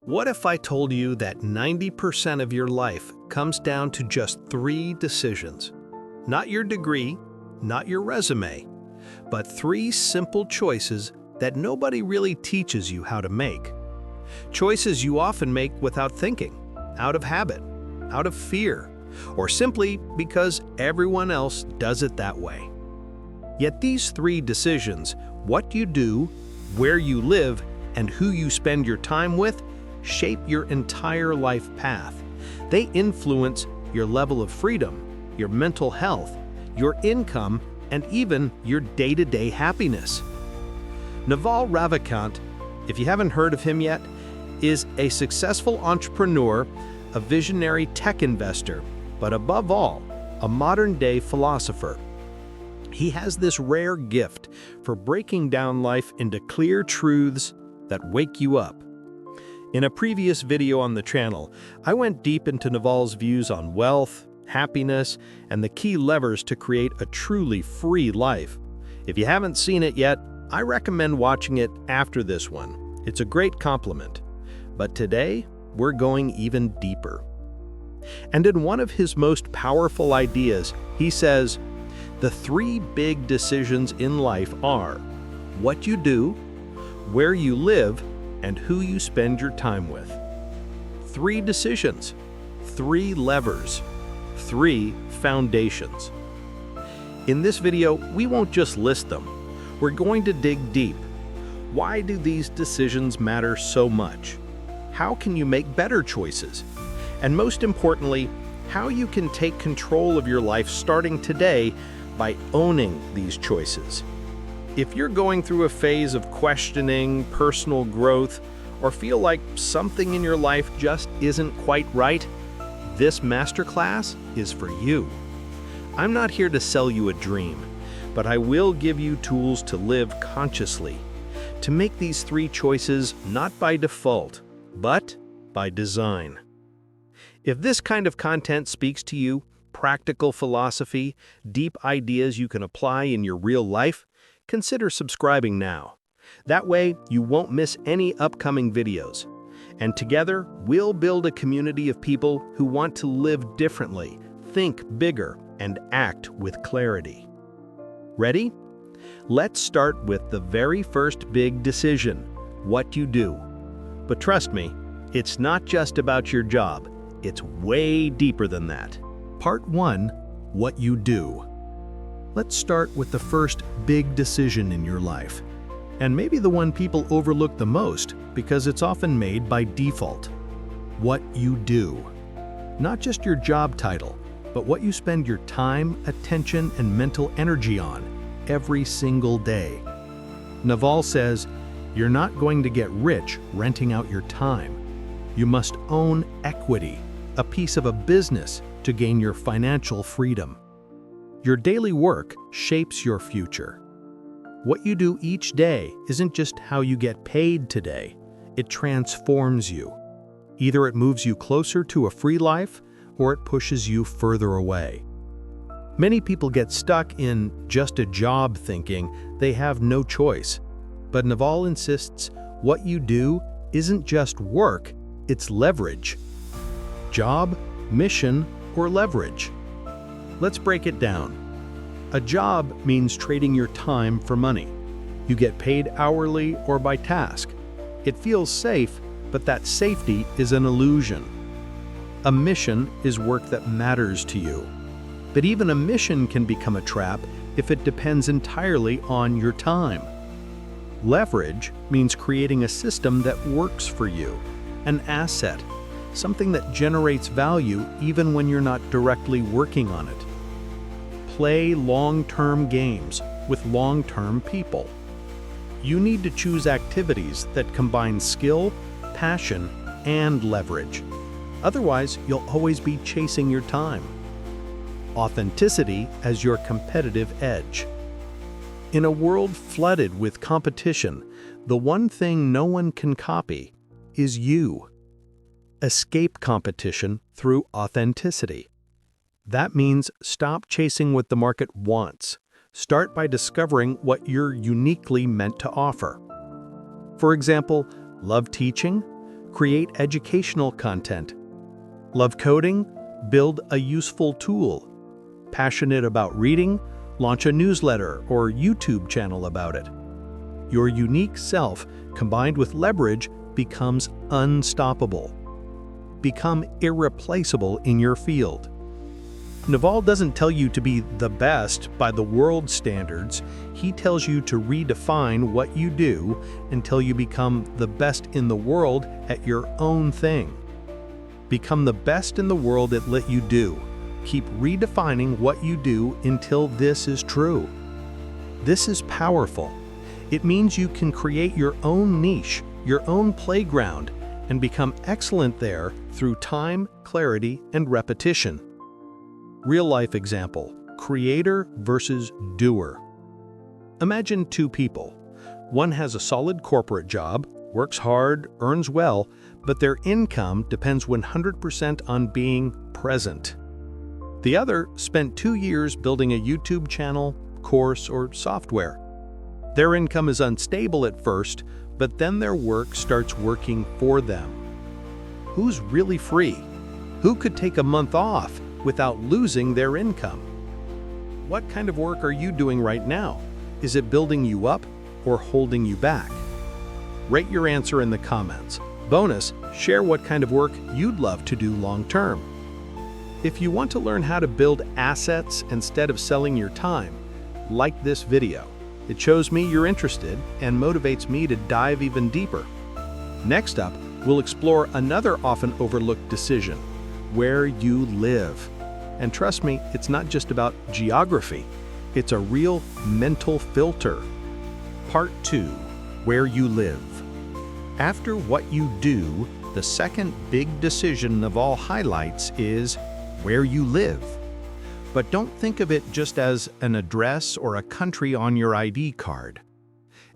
What if I told you that 90% of your life comes down to just 3 decisions? Not your degree, not your resume, but 3 simple choices that nobody really teaches you how to make. Choices you often make without thinking, out of habit, out of fear, or simply because everyone else does it that way. Yet these 3 decisions, what you do, where you live, and who you spend your time with, shape your entire life path. They influence your level of freedom, your mental health, your income, and even your day-to-day happiness. Naval Ravikant, if you haven't heard of him yet, is a successful entrepreneur, a visionary tech investor, but above all, a modern-day philosopher. He has this rare gift for breaking down life into clear truths that wake you up. In a previous video on the channel, I went deep into Naval's views on wealth, happiness, and the key levers to create a truly free life. If you haven't seen it yet, I recommend watching it after this one. It's a great compliment. But today, we're going even deeper. And in one of his most powerful ideas, he says, the 3 big decisions in life are what you do, where you live, and who you spend your time with. 3 decisions, 3 levers, 3 foundations. In this video, we won't just list them. We're going to dig deep. Why do these decisions matter so much? How can you make better choices? And most importantly, how you can take control of your life starting today by owning these choices. If you're going through a phase of questioning, personal growth, or feel like something in your life just isn't quite right, this masterclass is for you. I'm not here to sell you a dream, but I will give you tools to live consciously, to make these 3 choices not by default, but by design. If this kind of content speaks to you, practical philosophy, deep ideas you can apply in your real life, consider subscribing now. That way, you won't miss any upcoming videos. And together, we'll build a community of people who want to live differently, think bigger, and act with clarity. Ready? Let's start with the very first big decision, what you do. But trust me, it's not just about your job. It's way deeper than that. Part 1, what you do. Let's start with the first big decision in your life, and maybe the one people overlook the most because it's often made by default. What you do. Not just your job title, but what you spend your time, attention, and mental energy on every single day. Naval says, you're not going to get rich renting out your time. You must own equity, a piece of a business, to gain your financial freedom. Your daily work shapes your future. What you do each day isn't just how you get paid today. It transforms you. Either it moves you closer to a free life, or it pushes you further away. Many people get stuck in just a job thinking they have no choice. But Naval insists what you do isn't just work, it's leverage. Job, mission, or leverage. Let's break it down. A job means trading your time for money. You get paid hourly or by task. It feels safe, but that safety is an illusion. A mission is work that matters to you. But even a mission can become a trap if it depends entirely on your time. Leverage means creating a system that works for you, an asset, something that generates value even when you're not directly working on it. Play long-term games with long-term people. You need to choose activities that combine skill, passion, and leverage. Otherwise, you'll always be chasing your time. Authenticity as your competitive edge. In a world flooded with competition, the one thing no one can copy is you. Escape competition through authenticity. That means stop chasing what the market wants. Start by discovering what you're uniquely meant to offer. For example, love teaching? Create educational content. Love coding? Build a useful tool. Passionate about reading? Launch a newsletter or YouTube channel about it. Your unique self, combined with leverage, becomes unstoppable. Become irreplaceable in your field. Naval doesn't tell you to be the best by the world's standards. He tells you to redefine what you do until you become the best in the world at your own thing. Become the best in the world at what you do. Keep redefining what you do until this is true. This is powerful. It means you can create your own niche, your own playground, and become excellent there through time, clarity, and repetition. Real-life example, creator versus doer. Imagine two people. One has a solid corporate job, works hard, earns well, but their income depends 100% on being present. The other spent 2 years building a YouTube channel, course, or software. Their income is unstable at first, but then their work starts working for them. Who's really free? Who could take a month off without losing their income? What kind of work are you doing right now? Is it building you up or holding you back? Rate your answer in the comments. Bonus, share what kind of work you'd love to do long-term. If you want to learn how to build assets instead of selling your time, like this video. It shows me you're interested and motivates me to dive even deeper. Next up, we'll explore another often overlooked decision, where you live. And trust me, it's not just about geography. It's a real mental filter. Part 2, where you live. After what you do, the second big decision Naval highlights is where you live. But don't think of it just as an address or a country on your ID card.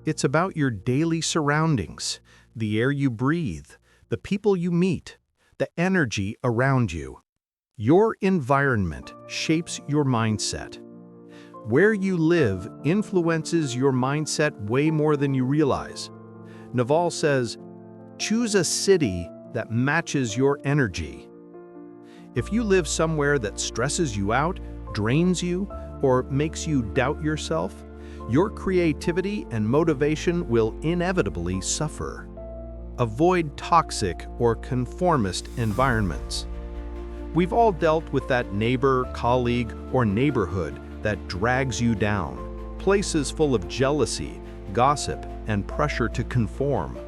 It's about your daily surroundings, the air you breathe, the people you meet, the energy around you. Your environment shapes your mindset. Where you live influences your mindset way more than you realize. Naval says, choose a city that matches your energy. If you live somewhere that stresses you out, drains you, or makes you doubt yourself, your creativity and motivation will inevitably suffer. Avoid toxic or conformist environments. We've all dealt with that neighbor, colleague, or neighborhood that drags you down. Places full of jealousy, gossip, and pressure to conform.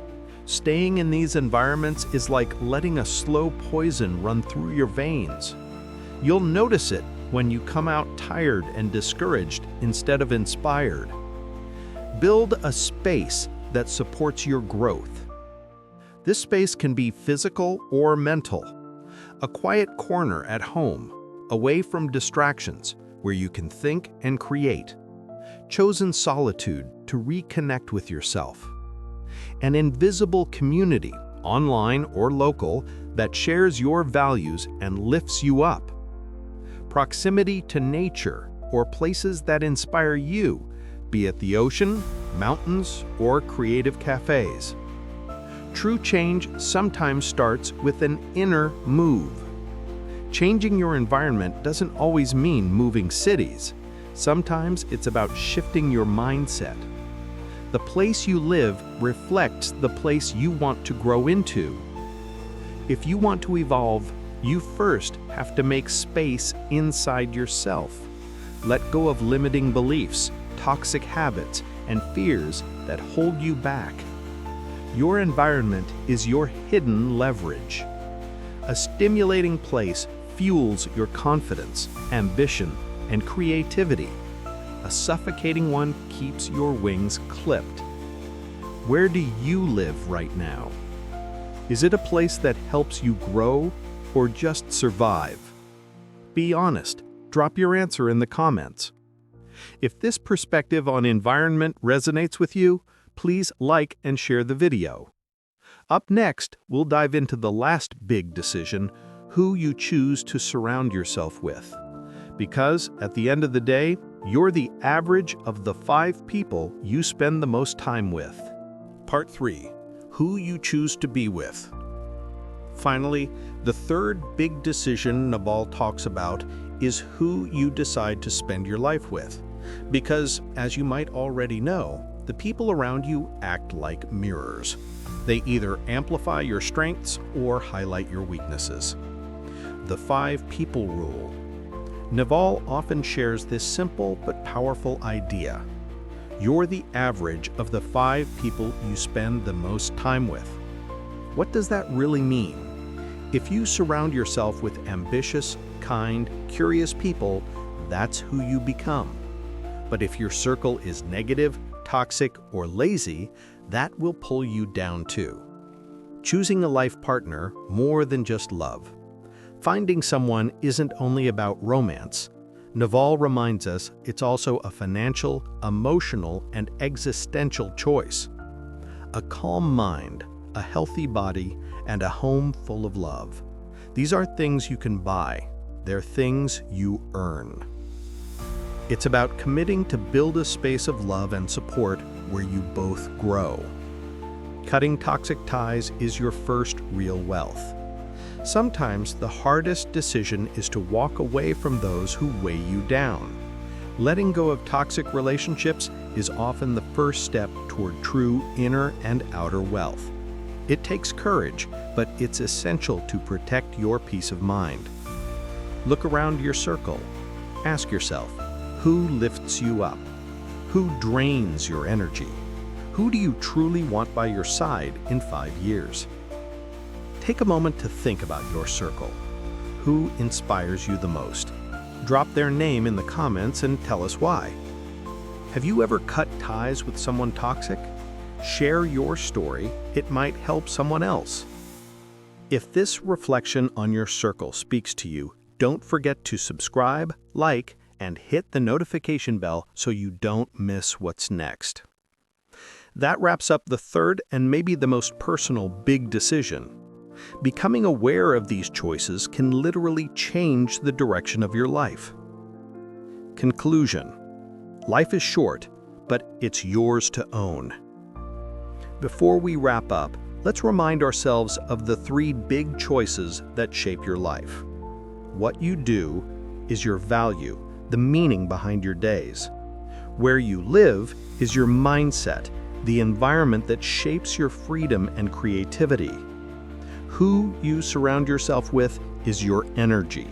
Staying in these environments is like letting a slow poison run through your veins. You'll notice it when you come out tired and discouraged instead of inspired. Build a space that supports your growth. This space can be physical or mental. A quiet corner at home, away from distractions, where you can think and create. Chosen solitude to reconnect with yourself. An invisible community, online or local, that shares your values and lifts you up. Proximity to nature or places that inspire you, be it the ocean, mountains, or creative cafes. True change sometimes starts with an inner move. Changing your environment doesn't always mean moving cities. Sometimes it's about shifting your mindset. The place you live reflects the place you want to grow into. If you want to evolve, you first have to make space inside yourself. Let go of limiting beliefs, toxic habits, and fears that hold you back. Your environment is your hidden leverage. A stimulating place fuels your confidence, ambition, and creativity. A suffocating one keeps your wings clipped. Where do you live right now? Is it a place that helps you grow or just survive? Be honest. Drop your answer in the comments. If this perspective on environment resonates with you, please like and share the video. Up next, we'll dive into the last big decision, who you choose to surround yourself with. Because at the end of the day, you're the average of the 5 people you spend the most time with. Part 3. Who you choose to be with. Finally, the third big decision Naval talks about is who you decide to spend your life with. Because, as you might already know, the people around you act like mirrors. They either amplify your strengths or highlight your weaknesses. The 5 people rule. Naval often shares this simple but powerful idea. You're the average of the 5 people you spend the most time with. What does that really mean? If you surround yourself with ambitious, kind, curious people, that's who you become. But if your circle is negative, toxic, or lazy, that will pull you down too. Choosing a life partner more than just love. Finding someone isn't only about romance. Naval reminds us it's also a financial, emotional, and existential choice. A calm mind, a healthy body, and a home full of love. These aren't things you can buy. They're things you earn. It's about committing to build a space of love and support where you both grow. Cutting toxic ties is your first real wealth. Sometimes the hardest decision is to walk away from those who weigh you down. Letting go of toxic relationships is often the first step toward true inner and outer wealth. It takes courage, but it's essential to protect your peace of mind. Look around your circle. Ask yourself, who lifts you up? Who drains your energy? Who do you truly want by your side in 5 years? Take a moment to think about your circle. Who inspires you the most? Drop their name in the comments and tell us why. Have you ever cut ties with someone toxic? Share your story. It might help someone else. If this reflection on your circle speaks to you, don't forget to subscribe, like, and hit the notification bell so you don't miss what's next. That wraps up the third and maybe the most personal big decision. Becoming aware of these choices can literally change the direction of your life. Conclusion. Life is short, but it's yours to own. Before we wrap up, let's remind ourselves of the 3 big choices that shape your life. What you do is your value, the meaning behind your days. Where you live is your mindset, the environment that shapes your freedom and creativity. Who you surround yourself with is your energy,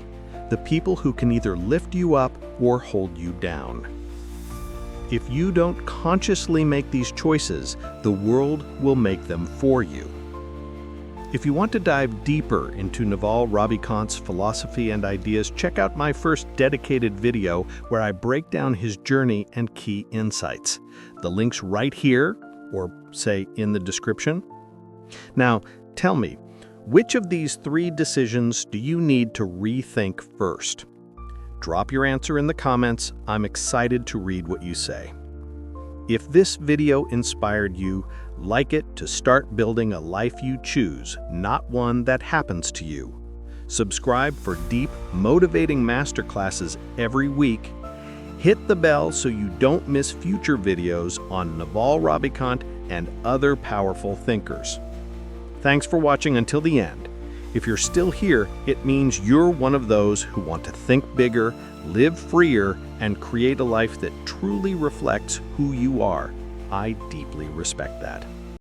the people who can either lift you up or hold you down. If you don't consciously make these choices, the world will make them for you. If you want to dive deeper into Naval Ravikant's philosophy and ideas, check out my first dedicated video where I break down his journey and key insights. The link's right here, or say in the description. Now, tell me, which of these 3 decisions do you need to rethink first? Drop your answer in the comments. I'm excited to read what you say. If this video inspired you, like it to start building a life you choose, not one that happens to you. Subscribe for deep, motivating masterclasses every week. Hit the bell so you don't miss future videos on Naval Ravikant and other powerful thinkers. Thanks for watching until the end. If you're still here, it means you're one of those who want to think bigger, live freer, and create a life that truly reflects who you are. I deeply respect that.